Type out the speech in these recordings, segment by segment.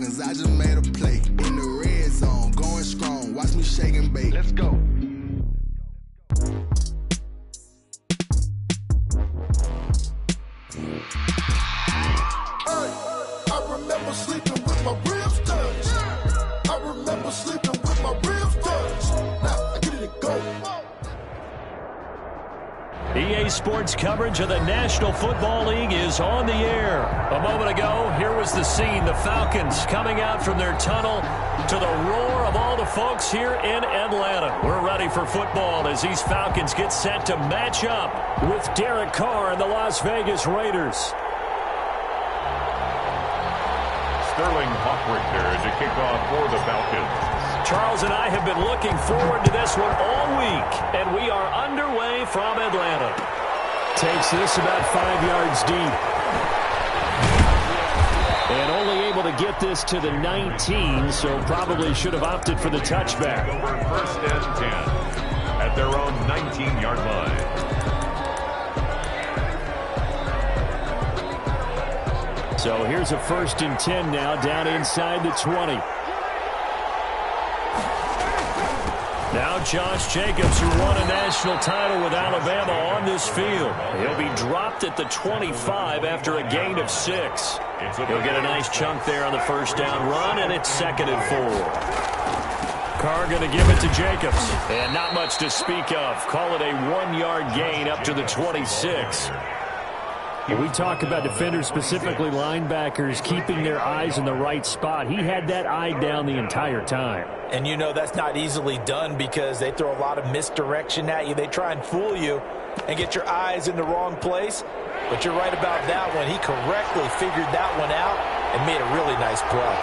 Falcons, I just made a play. In the red zone, going strong. Watch me shake and bake. Let's go. I remember sleeping with my ribs touched. I remember sleeping with my ribs touched. Now I get it go. EA Sports coverage of the National Football League is on the air. A moment ago, here was the scene. The Falcons coming out from their tunnel to the roar of all the folks here in Atlanta. We're ready for football as these Falcons get set to match up with Derek Carr and the Las Vegas Raiders. Sterling Hawkwrichter to kick off for the Falcons. Charles and I have been looking forward to this one all week, and we are underway from Atlanta. Takes this about 5 yards deep. And only able to get this to the 19, so probably should have opted for the touchback. Over 1st and 10 at their own 19-yard line. So here's a 1st and 10 now, down inside the 20. Now Josh Jacobs, who won a national title with Alabama, on this field. He'll be dropped at the 25 after a gain of 6. He'll get a nice chunk there on the 1st down run, and it's 2nd and 4. Carr going to give it to Jacobs. And not much to speak of. Call it a 1-yard gain up to the 26. When we talk about defenders, specifically linebackers, keeping their eyes in the right spot, he had that eye down the entire time. And you know that's not easily done because they throw a lot of misdirection at you. They try and fool you and get your eyes in the wrong place. But you're right about that one. He correctly figured that one out and made a really nice play.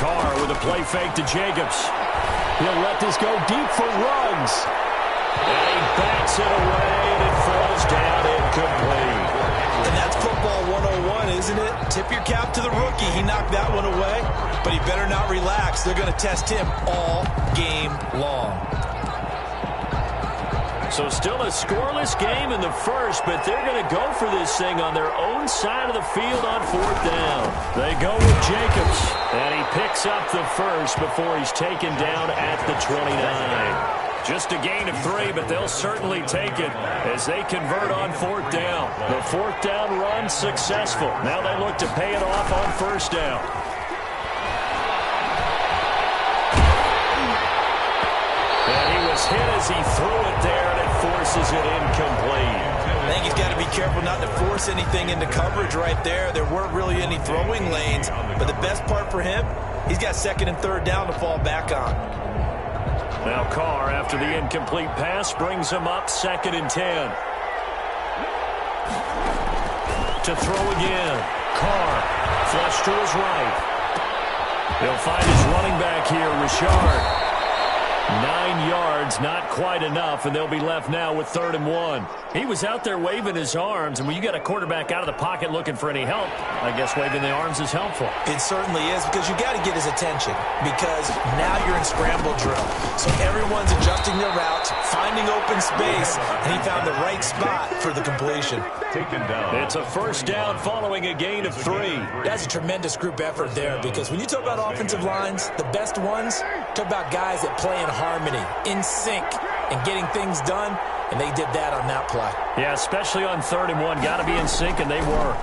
Carr with a play fake to Jacobs. He'll let this go deep for Ruggs. And he backs it away, and it falls down incomplete. And that's football 101, isn't it? Tip your cap to the rookie. He knocked that one away, but he better not relax. They're going to test him all game long. So still a scoreless game in the 1st, but they're going to go for this thing on their own side of the field on 4th down. They go with Jacobs, and he picks up the 1st before he's taken down at the 29. Just a gain of 3, but they'll certainly take it as they convert on 4th down. The 4th down run successful. Now they look to pay it off on 1st down. And he was hit as he threw it there, and it forces it incomplete. I think he's got to be careful not to force anything into coverage right there. There weren't really any throwing lanes, but the best part for him, he's got 2nd and 3rd down to fall back on. Now Carr, after the incomplete pass, brings him up 2nd and 10. To throw again. Carr, flush to his right. He'll find his running back here, Richard. 9 yards, not quite enough, and they'll be left now with 3rd and 1. He was out there waving his arms, and when you got a quarterback out of the pocket looking for any help, I guess waving the arms is helpful. It certainly is, because you got to get his attention, because now you're in scramble drill. So everyone's adjusting their routes, finding open space, and he found the right spot for the completion. Taken down. It's a 1st down following a gain of 3. That's a tremendous group effort there, because when you talk about offensive lines, the best ones, talk about guys that play in harmony, in sync, and getting things done, and they did that on that play. Yeah, especially on 3rd and 1. Got to be in sync, and they were.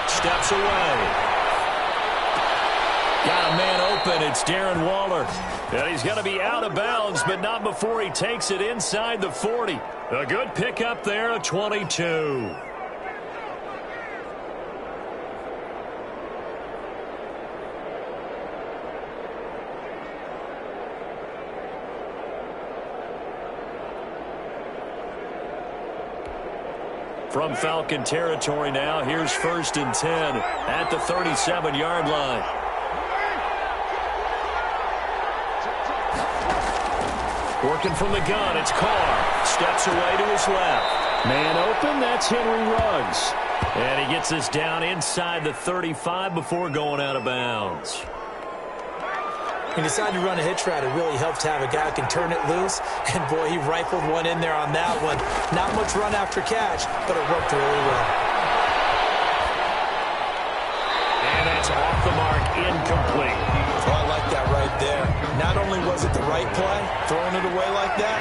Steps away. Got a man open. It's Darren Waller. And he's going to be out of bounds, but not before he takes it inside the 40. A good pickup there, a 22. From Falcon territory now, here's 1st and 10 at the 37-yard line. Working from the gun, it's Carr. Steps away to his left. Man open, that's Henry Ruggs. And he gets us down inside the 35 before going out of bounds. He decided to run a hitch route. It really helps to have a guy who can turn it loose. And, boy, he rifled one in there on that one. Not much run after catch, but it worked really well. And that That's off the mark, incomplete. Oh, I like that right there. Not only was it the right play, throwing it away like that,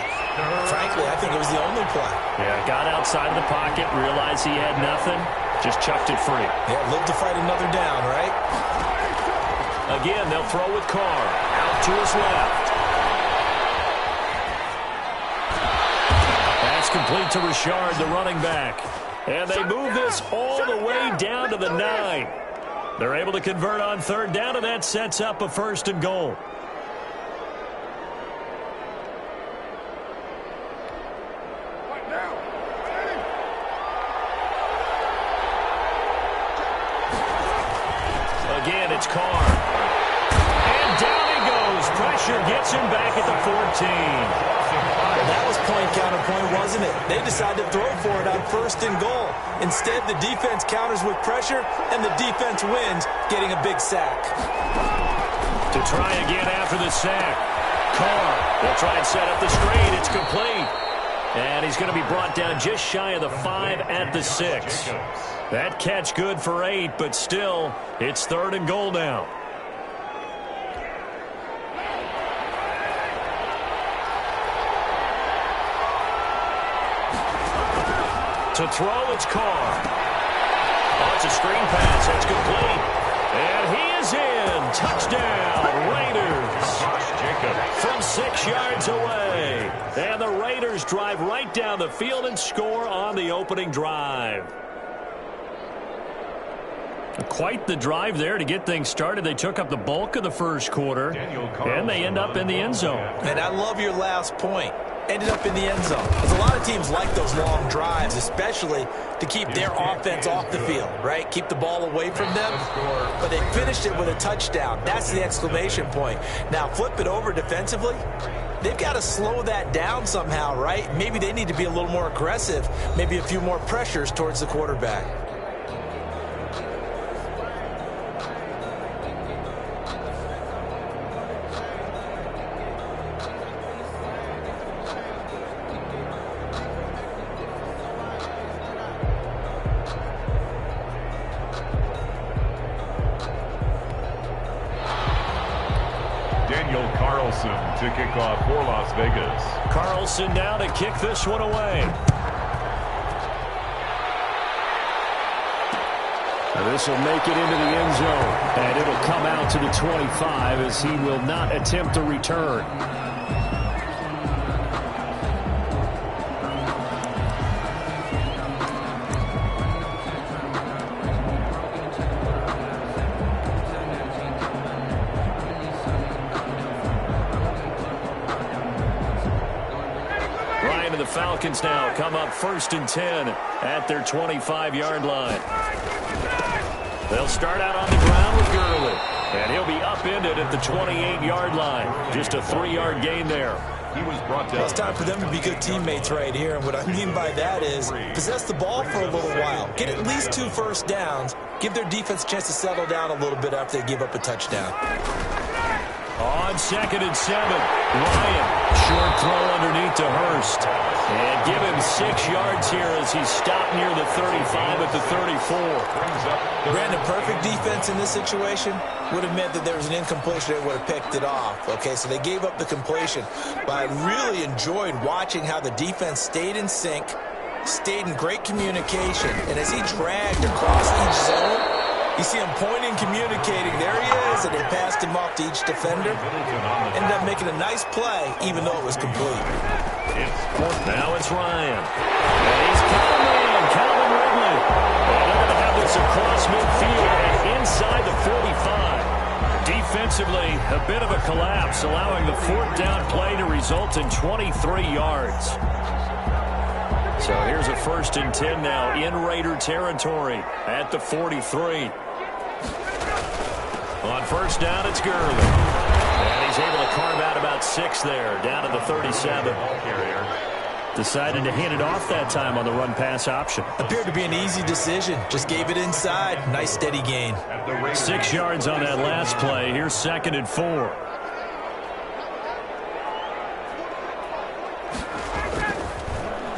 frankly, I think it was the only play. Yeah, got outside of the pocket, realized he had nothing, just chucked it free. Yeah, live to fight another down, right? Again, they'll throw with Carr. Out to his left. That's complete to Richard, the running back. And they move this all the way down to the 9. They're able to convert on third down, and that sets up a 1st and goal. Again, it's Carr. And down he goes. Pressure gets him back at the 14. Well, that was point counterpoint, wasn't it? They decided to throw for it on 1st and goal. Instead, the defense counters with pressure, and the defense wins, getting a big sack. To try again after the sack. Carr will try and set up the screen. It's complete. And he's going to be brought down just shy of the 5 at the 6. That catch good for 8, but still, it's 3rd and goal now. To throw, it's Carr. Oh, it's a screen pass. That's complete. And he is in. Touchdown, Raiders. From 6 yards away. And the Raiders drive right down the field and score on the opening drive. Quite the drive there to get things started. They took up the bulk of the first quarter, and they end up in the end zone. And I love your last point. Ended up in the end zone. Because a lot of teams like those long drives, especially to keep their offense off the field, right? Keep the ball away from them. But they finished it with a touchdown. That's the exclamation point. Now, flip it over defensively. They've got to slow that down somehow, right? Maybe they need to be a little more aggressive. Maybe a few more pressures towards the quarterback. To kick off for Las Vegas. Carlson now to kick this one away. This will make it into the end zone, and it'll come out to the 25 as he will not attempt a return. Falcons now come up 1st and 10 at their 25-yard line. They'll start out on the ground with Gurley, and he'll be upended at the 28-yard line. Just a 3-yard gain there. He was brought down. Well, it's time for them to be good teammates right here, and what I mean by that is possess the ball for a little while, get at least 2 first downs, give their defense a chance to settle down a little bit after they give up a touchdown. On 2nd and 7, Ryan, short throw underneath to Hurst. And give him 6 yards here as he's stopped near the 35 at the 34. Brandon, perfect defense in this situation would have meant that there was an incompletion. They would have picked it off. Okay, so they gave up the completion. But I really enjoyed watching how the defense stayed in sync, stayed in great communication. And as he dragged across each zone, you see him pointing, communicating. There he is, and they passed him off to each defender. Ended up making a nice play, even though it was complete. Now it's Ryan. And he's Calvin Ridley. And they're going to have this across midfield and inside the 45. Defensively, a bit of a collapse, allowing the 4th down play to result in 23 yards. So here's a 1st and 10 now in Raider territory at the 43. On 1st down, it's Gurley. And he's able to carve out about 6 there, down to the 37. Decided to hand it off that time on the run-pass option. Appeared to be an easy decision. Just gave it inside. Nice, steady gain. 6 yards on that last play. Here's 2nd and 4.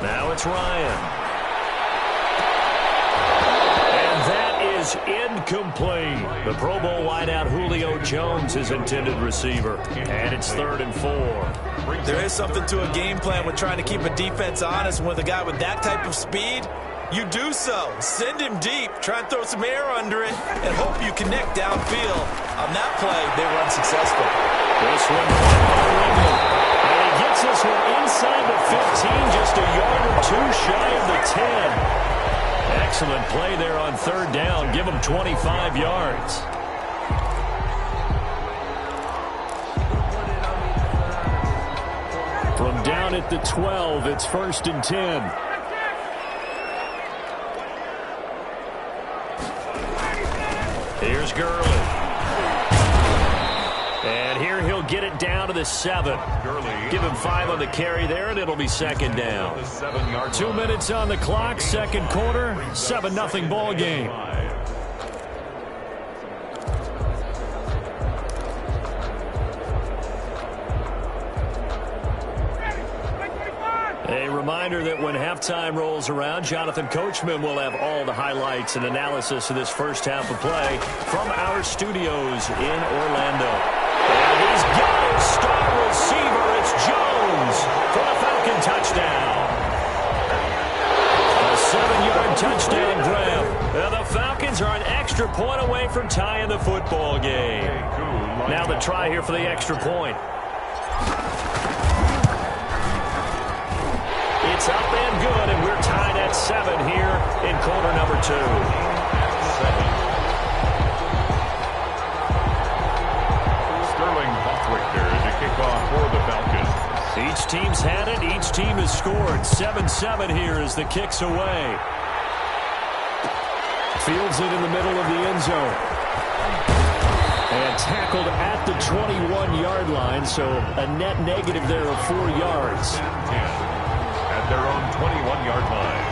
Now it's Ryan. And that is Incomplete. The Pro Bowl wideout Julio Jones is intended receiver. And it's 3rd and 4. There is something to a game plan with trying to keep a defense honest. With a guy with that type of speed, you do so. Send him deep. Try and throw some air under it and hope you connect downfield. On that play, they were unsuccessful. This one by Ridley. And he gets this one inside the 15, just a yard or two shy of the 10. Excellent play there on 3rd down. Give him 25 yards. From down at the 12, it's 1st and 10. Here's Gurley. And here he'll get it down to the 7. Give him 5 on the carry there, and it'll be 2nd down. 2 minutes on the clock, 2nd quarter, 7-0 ball game. A reminder that when halftime rolls around, Jonathan Coachman will have all the highlights and analysis of this first half of play from our studios in Orlando. And he's got it. Star receiver. It's Jones for the Falcon touchdown. A 7-yard touchdown grab. And the Falcons are an extra point away from tying the football game. Now the try here for the extra point. It's up and good, and we're tied at 7 here in quarter number 2. Sterling Hockrichter to kick off for the Falcons. Each team's had it. Each team has scored. 7-7 here as the kick's away. Fields it in the middle of the end zone. And tackled at the 21-yard line, so a net negative there of 4 yards. At their own 21-yard line.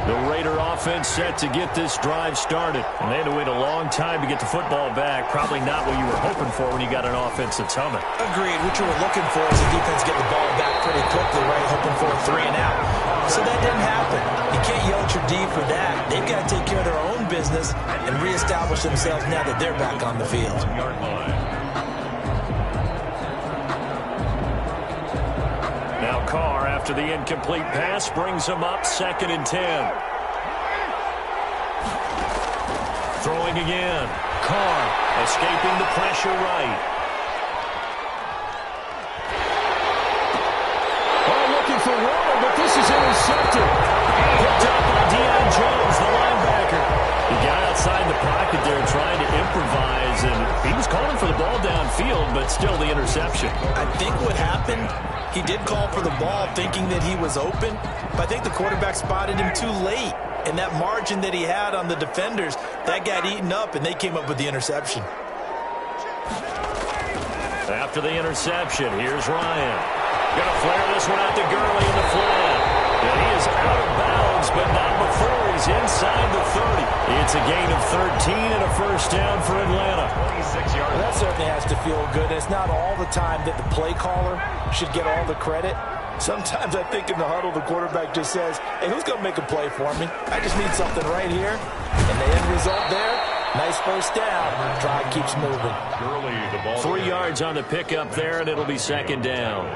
The Raider offense set to get this drive started. And they had to wait a long time to get the football back. Probably not what you were hoping for when you got an offense that's humming. Agreed. What you were looking for is the defense getting the ball back pretty quickly, right? Hoping for a 3 and out. So that didn't happen. You can't yell at your D for that. They've got to take care of their own business and reestablish themselves now that they're back on the field. Now Carr, after the incomplete pass, brings him up 2nd and 10. Throwing again. Carr escaping the pressure right. Oh, looking for Waddle, but this is intercepted. Picked up by Deion Jones, the linebacker. He got outside the pocket there trying to improvise, and he was calling for the ball downfield, but still the interception. I think what happened, he did call for the ball thinking that he was open, but I think the quarterback spotted him too late. And that margin that he had on the defenders, that got eaten up, and they came up with the interception. After the interception, here's Ryan. Going to flare this one out to Gurley in the flat. And he is out of bounds, but not before he's inside the 30. It's a gain of 13 and a first down for Atlanta. 26 yards. Well, that certainly has to feel good. It's not all the time that the play caller should get all the credit. Sometimes I think in the huddle, the quarterback just says, hey, who's going to make a play for me? I just need something right here. And the end result there, nice first down. Drive keeps moving. Gurley, the ball 3 yards on the pickup there, and it'll be 2nd down.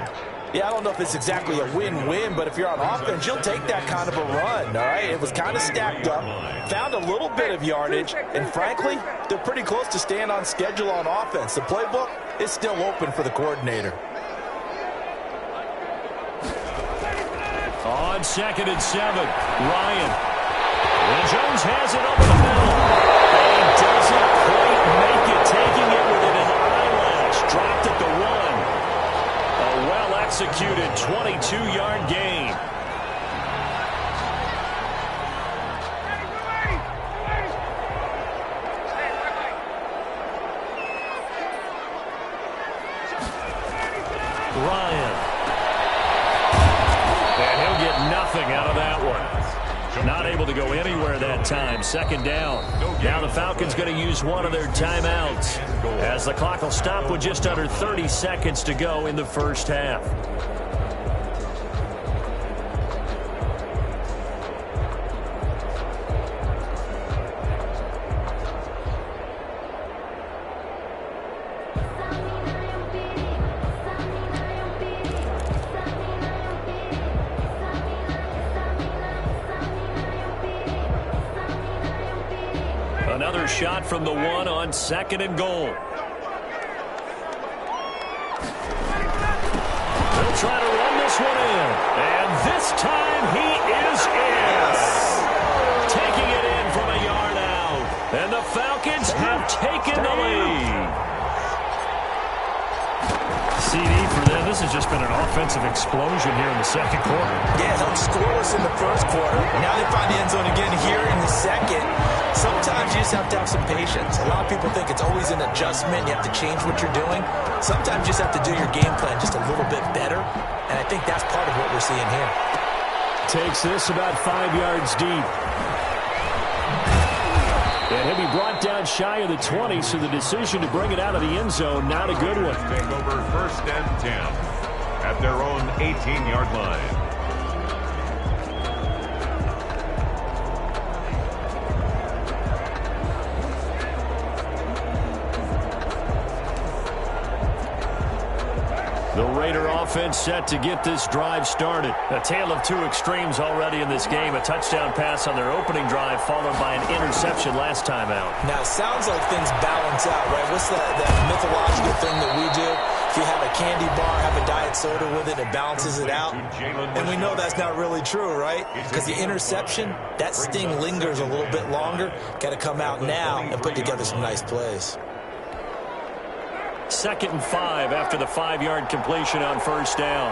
Yeah, I don't know if it's exactly a win-win, but if you're on offense, you'll take that kind of a run, all right? It was kind of stacked up, found a little bit of yardage, and frankly, they're pretty close to staying on schedule on offense. The playbook is still open for the coordinator. On 2nd and 7, Ryan. And Jones has it over the middle. And he doesn't quite make it, taking it within an eyelash. Dropped at the 1. A well-executed 22-yard gain. Ryan. And he'll get nothing out of that one. Not able to go anywhere that time. 2nd down. Now the Falcons going to use one of their timeouts as the clock will stop with just under 30 seconds to go in the first half. Another shot from the one on 2nd and goal. They'll try to run this one in. And this time he is in. Taking it in from a yard out. And the Falcons have taken the lead. CD for them. This has just been an offensive explosion here in the second quarter. Yeah, held scoreless in the first quarter. Now they find the end zone again here in the second. Sometimes you just have to have some patience. A lot of people think it's always an adjustment. You have to change what you're doing. Sometimes you just have to do your game plan just a little bit better. And I think that's part of what we're seeing here. Takes this about 5 yards deep. And he'll be brought down shy of the 20, so the decision to bring it out of the end zone, not a good one. Take over 1st and 10 at their own 18-yard line. The Raider offense set to get this drive started. A tale of two extremes already in this game. A touchdown pass on their opening drive followed by an interception last time out. Now, it sounds like things balance out, right? What's that mythological thing that we do? If you have a candy bar, have a diet soda with it, it balances it out. And we know that's not really true, right? Because the interception, that sting lingers a little bit longer. Got to come out now and put together some nice plays. 2nd and 5 after the 5-yard completion on 1st down.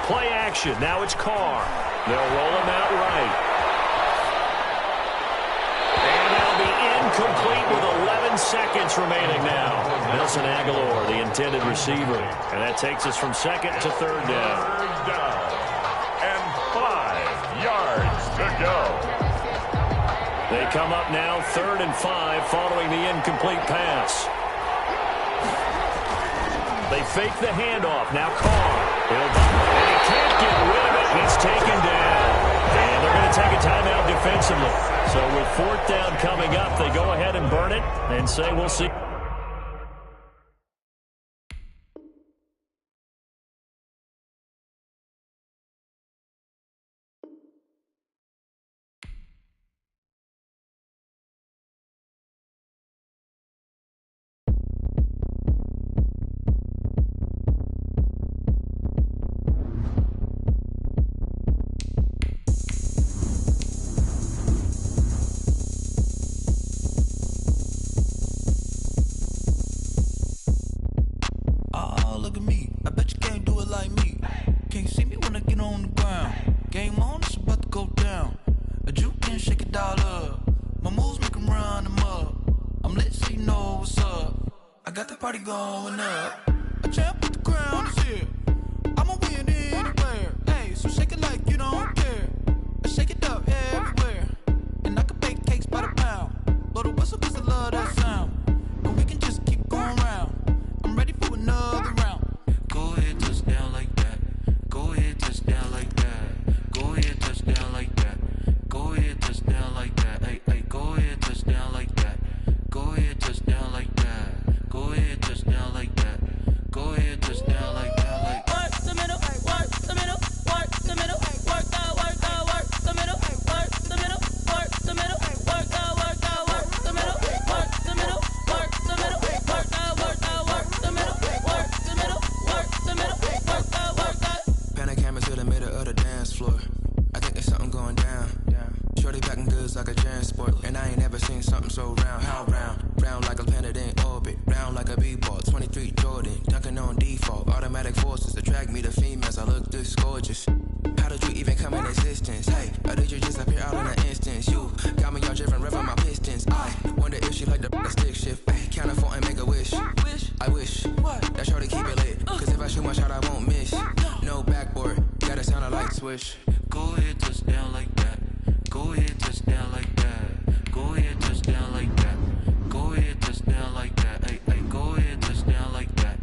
Play action. Now it's Carr. They'll roll him out right. And that'll be incomplete with 11 seconds remaining now. Nelson Aguilar, the intended receiver. And that takes us from 2nd to 3rd down. 3rd down. And 5 yards to go. They come up now 3rd and 5 following the incomplete pass. They fake the handoff. Now Carr. And he can't get rid of it. He's taken down. And they're going to take a timeout defensively. So with 4th down coming up, they go ahead and burn it and say we'll see. Going up, a champ with the crown is here. I'ma win anywhere. Hey, so shake it like you don't care. I shake it up everywhere. And I can bake cakes by the pound. Blow the whistle cause I love that sound. And we can just keep going round. I'm ready for another round. Go ahead, touch down like that. Go ahead, touch down like that. Go ahead, touch down like that. Go ahead, touch down like that. Hey, hey, go ahead, touch down like that. Go ahead, touch down like that. Go ahead, touch down like that. Go ahead, touch down like that. Like work the middle, work the middle, work the middle, work the middle, work the middle, work the middle, work the middle, work the middle, work the middle, work the middle, work the middle, work the middle, work the. Pan a camera to the middle of the dance floor. I think there's something going down. Shorty packing goods like a transport, and I ain't never seen something so round. How round? Round like a planet in orbit, round like a b-ball. 23 Jordan, dunking on default. Automatic forces attract me to females. I look this gorgeous. How did you even come in existence? Hey, or did you just appear out in an instance? You got me all driven, revving my pistons. I wonder if she like the stick shift. Ay, count a phone and make a wish. I wish that shorty keep it lit. Cause if I shoot my shot, I won't miss. No backboard, gotta sound a light switch. Go ahead, touch down like that. Go ahead, touch down like that. Go ahead, touch down like that. Go ahead, touch down like that. Hey, hey, go ahead, touch down like that.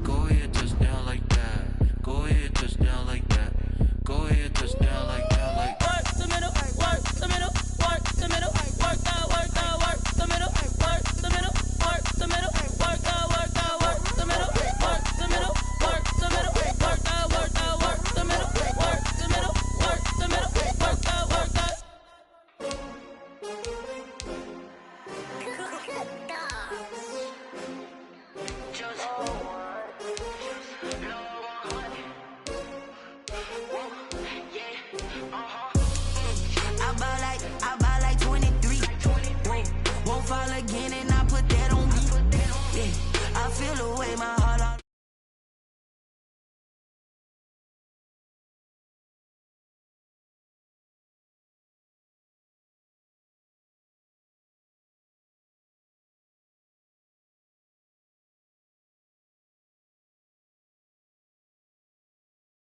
Go ahead, touch down like that. Go ahead, touch down like that. Go ahead, touch down like that. Like work the middle, work the middle, work the middle, work the middle, work the middle, work the middle, work the middle, work the middle, work the middle, work the middle, work the middle, work the middle, work the middle, work the middle, feel the way my heart